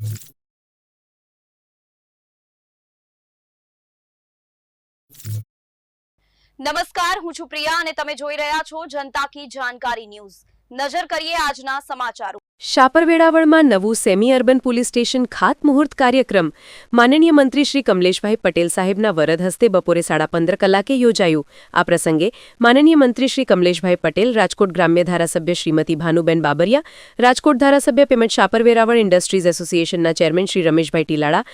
નમસ્કાર, હું છું પ્રિયા અને તમે જોઈ રહ્યા છો જનતા કી જાણકારી ન્યૂઝ। નજર કરીએ આજના સમાચારો। શાપર વેળાવળમાં નવું સેમી અર્બન પોલીસ સ્ટેશન ખાતમુહૂર્ત કાર્યક્રમ માનનીય મંત્રી શ્રી કમલેશભાઈ પટેલ સાહેબના વરદ હસ્તે બપોરે 15:30 કલાકે યોજાયું। આ પ્રસંગે માનનીય મંત્રી શ્રી કમલેશભાઈ પટેલ, રાજકોટ ગ્રામ્ય ધારાસભ્ય શ્રીમતી ભાનુબેન બાબરિયા, રાજકોટ ધારાસભ્ય તેમજ શાપર વેરાવળ ઇન્ડસ્ટ્રીઝ એસોસિએશનના ચેરમેન શ્રી રમેશભાઈ ટીલાળા,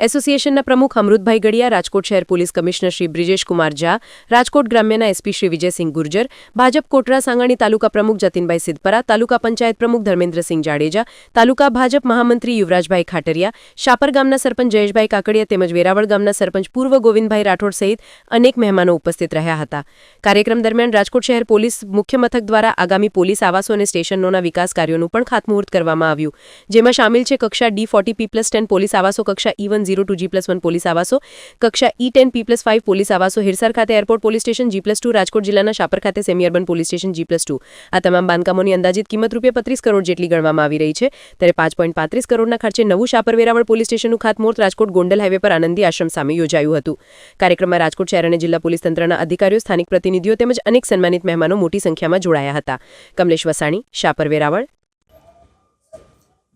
એસોસિએશનના પ્રમુખ અમૃતભાઈ ગડિયા, રાજકોટ શહેર પોલીસ કમિશનર શ્રી બ્રિજેશકુમાર ઝા, રાજકોટ ગ્રામ્યના એસપી શ્રી વિજયસિંહ ગુર્જર, ભાજપ કોટરા સાંગાણી તાલુકા પ્રમુખ જતીનભાઈ સિદ્ધપરા, તાલુકા પંચાયત પ્રમુખ ધર્મેન્દ્રસિંહ જાડેજા, તાલુકા ભાજપ મહામંત્રી યુવરાજભાઈ ખાટરિયા, શાપર ગામના સરપંચ જયેશભાઈ કાકડિયા તેમજ વેરાવળ ગામના સરપંચ પૂર્વ ગોવિંદભાઈ રાઠોડ સહિત અનેક મહેમાનો ઉપસ્થિત રહ્યા હતા। કાર્યક્રમ દરમિયાન રાજકોટ શહેર પોલીસ મુખ્ય મથક દ્વારા આગામી પોલીસ આવાસો અને સ્ટેશનોના વિકાસ કાર્યોનું પણ ખાતમુહૂર્ત કરવામાં આવ્યું, જેમાં સામેલ છે કક્ષા D40P+10 પોલીસ આવાસો, કક્ષા E102G+1 પોલીસ આવાસો, કક્ષા E10P+5 પોલીસ આવાસો, હિરસર ખાતે airport police station G+2, Rajkot જિલ્લાના શાપર ખાતે semi urban police station G+2। આ તમામ બાંધકામોની અંદાજિત કિંમત ₹35 કરોડ જેટલી ગણવામાં આવી રહી છે। ત્યારે 5.35 કરોડના ખર્ચે નવું શાપર વેરાવળ પોલીસ સ્ટેશનનું ખાતમુહૂર્ત રાજકોટ ગોંડલ હાઈવે પર આનંદી આશ્રમ સામે યોજાયું હતું। કાર્યક્રમમાં રાજકોટ શહેર અને જિલ્લા પોલીસ તંત્રના અધિકારીઓ, સ્થાનિક પ્રતિનિધિઓ તેમજ અનેક સન્માનિત મહેમાનો મોટી સંખ્યામાં જોડાયા હતા। કમલેશ વસાણી, શાપર વેરાવળ।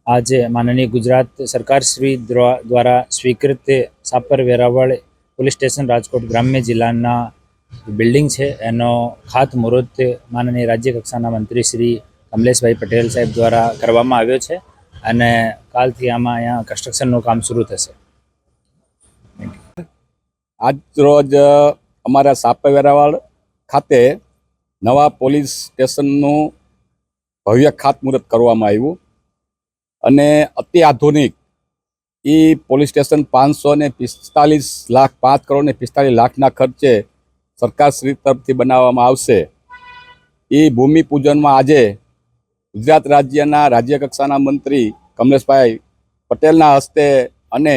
आज माननीय गुजरात सरकार श्री द्वारा स्वीकृत शापर वेरावल पुलिस स्टेशन राजकोट ग्राम्य जिल्लाना बिल्डिंग है एनो खातमुहूर्त माननीय राज्य कक्षाना मंत्री श्री कमलेशभाई पटेल साहेब द्वारा करवामां आव्यो छे अने कालथी आमां अहींया कन्स्ट्रक्शननुं काम शुरू थशे। आज रोज अमारा शापर वेरावल खाते नवा पोलीस स्टेशननुं भव्य खातमुहूर्त करवामां आव्युं અને અતિ આધુનિક એ પોલીસ સ્ટેશન 545 લાખ 5 કરોડ ને 45 લાખના ખર્ચે સરકારશ્રી તરફથી બનાવવામાં આવશે। એ ભૂમિપૂજનમાં આજે ગુજરાત રાજ્યના રાજ્યકક્ષાના મંત્રી કમલેશભાઈ પટેલના હસ્તે અને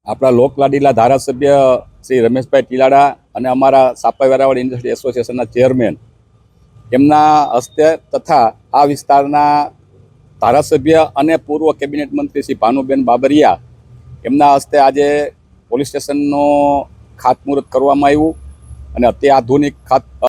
આપણા લોકલાડીલા ધારાસભ્ય શ્રી રમેશભાઈ ટીલાળા અને અમારા શાપર વેરાવળ ઇન્ડસ્ટ્રી એસોસિએશનના ચેરમેન એમના હસ્તે તથા આ વિસ્તારના ધારાસભ્ય અને પૂર્વ કેબિનેટ મંત્રી શ્રી ભાનુબેન બાબરિયા એમના હસ્તે આજે પોલીસ સ્ટેશનનો ખાતમુહૂર્ત કરવામાં આવ્યું અને અતિ આધુનિક